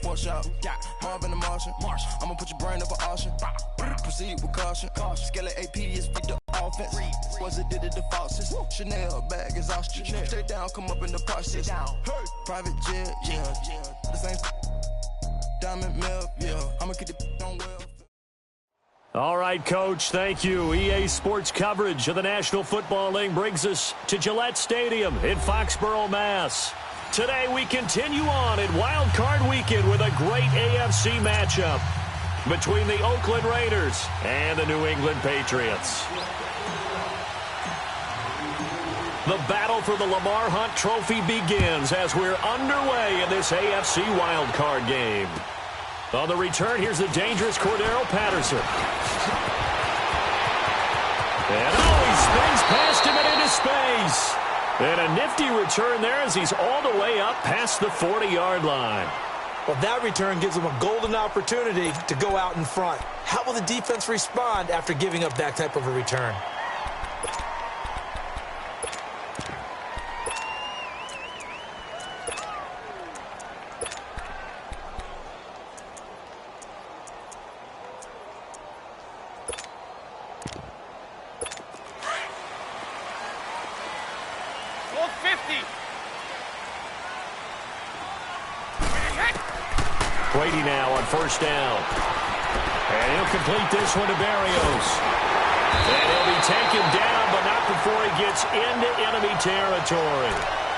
for a shot. Marvin the Martian. I'ma put your brain up for auction. Proceed with caution. Skeleton AP is the offense. Was it did it the faucets? Chanel bag is ostrich. Stay down, come up in the process. Private jet, yeah. The same diamond milk, yeah. I'ma keep it on well. All right, Coach, thank you. EA Sports coverage of the National Football League brings us to Gillette Stadium in Foxborough, Mass. Today we continue on in Wild Card Weekend with a great AFC matchup between the Oakland Raiders and the New England Patriots. The battle for the Lamar Hunt Trophy begins as we're underway in this AFC Wild Card game. On the return, here's the dangerous Cordero Patterson. And he spins past him and into space. And a nifty return there as he's all the way up past the 40-yard line. Well, that return gives him a golden opportunity to go out in front. How will the defense respond after giving up that type of a return? Brady now on first down. And he'll complete this one to Berrios. And he'll be taken down, but not before he gets into enemy territory.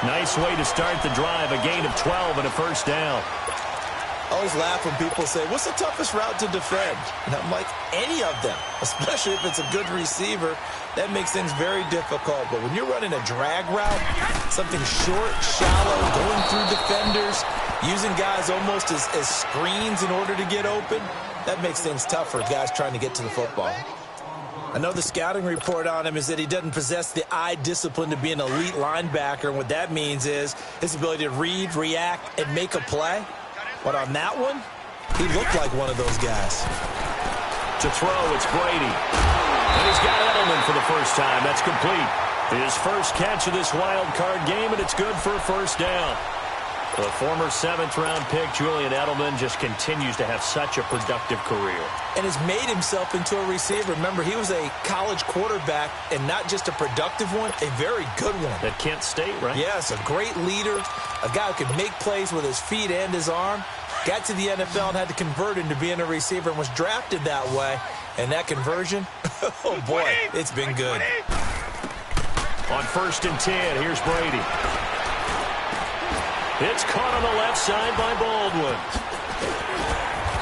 Nice way to start the drive, a gain of 12 and a first down. I always laugh when people say, what's the toughest route to defend? And I'm like, any of them, especially if it's a good receiver. That makes things very difficult. But when you're running a drag route, something short, shallow, going through defenders, using guys almost as screens in order to get open, that makes things tough for guys trying to get to the football. I know the scouting report on him is that he doesn't possess the eye discipline to be an elite linebacker. And what that means is his ability to read, react, and make a play. But on that one, he looked like one of those guys. To throw, it's Brady. And he's got Edelman for the first time. That's complete. His first catch of this wild card game, and it's good for a first down. The former 7th-round pick, Julian Edelman, just continues to have such a productive career. And has made himself into a receiver. Remember, he was a college quarterback, and not just a productive one, a very good one. At Kent State, right? Yes, a great leader, a guy who could make plays with his feet and his arm. Got to the NFL and had to convert into being a receiver and was drafted that way. And that conversion, oh boy, it's been good. On 1st and 10, here's Brady. It's caught on the left side by Baldwin.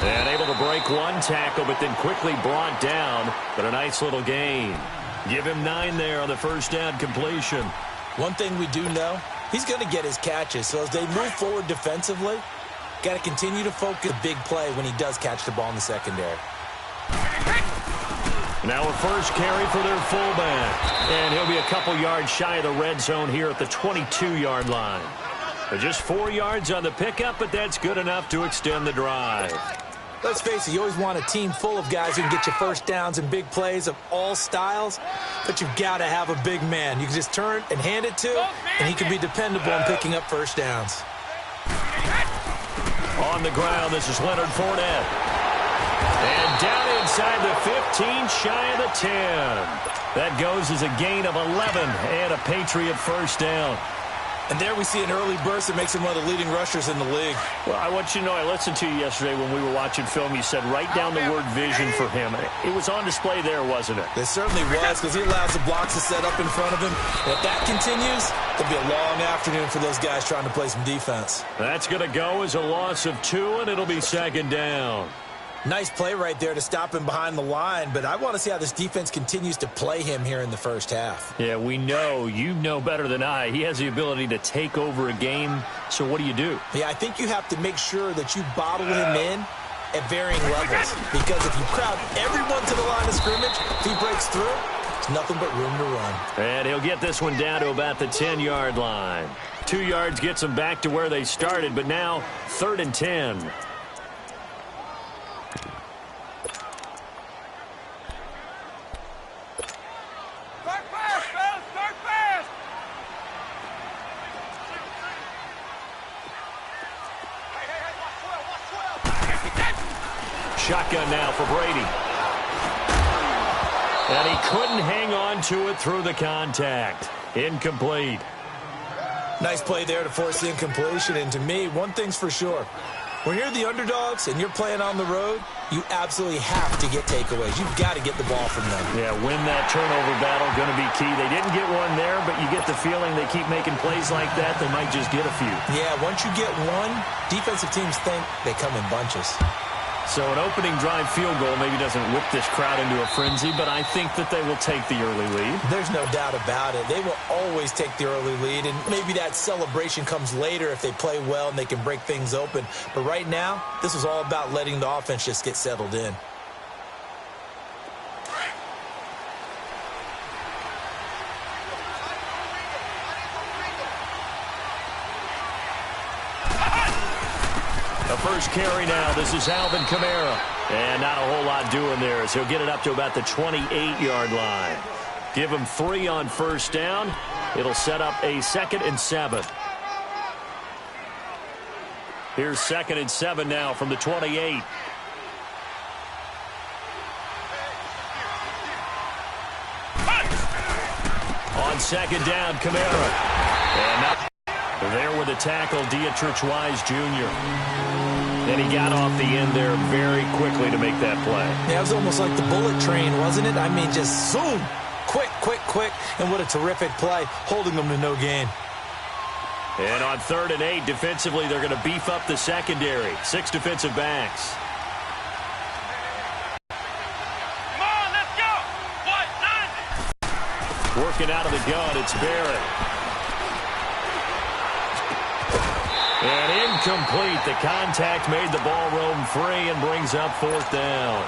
And able to break one tackle, but then quickly brought down. But a nice little gain. Give him 9 there on the first down completion. One thing we do know, he's going to get his catches. So as they move forward defensively, got to continue to focus big play when he does catch the ball in the secondary. Now a first carry for their fullback. And he'll be a couple yards shy of the red zone here at the 22-yard line. Just 4 yards on the pickup, but that's good enough to extend the drive. Let's face it, you always want a team full of guys who can get you first downs and big plays of all styles, but you've got to have a big man. You can just turn and hand it to, and he can be dependable in picking up first downs. On the ground, this is Leonard Fournette. And down inside the 15, shy of the 10. That goes as a gain of 11 and a Patriot first down. And there we see an early burst that makes him one of the leading rushers in the league. Well, I want you to know, I listened to you yesterday when we were watching film. You said write down the word vision for him. It was on display there, wasn't it? It certainly was, because he allows the blocks to set up in front of him. And if that continues, it'll be a long afternoon for those guys trying to play some defense. That's going to go as a loss of 2, and it'll be 2nd down. Nice play right there to stop him behind the line, but I want to see how this defense continues to play him here in the first half. Yeah, we know. You know better than I. He has the ability to take over a game, so what do you do? Yeah, I think you have to make sure that you bottle him in at varying levels, because if you crowd everyone to the line of scrimmage, if he breaks through, there's nothing but room to run. And he'll get this one down to about the 10-yard line. 2 yards gets them back to where they started, but now 3rd and 10. Shotgun now for Brady. And he couldn't hang on to it through the contact. Incomplete. Nice play there to force the incompletion. And to me, one thing's for sure. When you're the underdogs and you're playing on the road, you absolutely have to get takeaways. You've got to get the ball from them. Yeah, win that turnover battle, going to be key. They didn't get one there, but you get the feeling they keep making plays like that, they might just get a few. Yeah, once you get one, defensive teams think they come in bunches. So an opening drive field goal maybe doesn't whip this crowd into a frenzy, but I think that they will take the early lead. There's no doubt about it. They will always take the early lead, and maybe that celebration comes later if they play well and they can break things open. But right now, this is all about letting the offense just get settled in. The first carry now. This is Alvin Kamara. And not a whole lot doing there as he'll get it up to about the 28-yard line. Give him 3 on first down. It'll set up a 2nd and 7. Here's 2nd and 7 now from the 28. On 2nd down, Kamara. And now there with the tackle, Dietrich Wise Jr. And he got off the end there very quickly to make that play. Yeah, it was almost like the bullet train, wasn't it? I mean, just zoom. Quick, quick, quick. And what a terrific play, holding them to no gain. And on 3rd and 8, defensively, they're going to beef up the secondary. 6 defensive backs. Come on, let's go. What? Working out of the gun, it's Barrett. And incomplete. The contact made the ball roam free and brings up 4th down.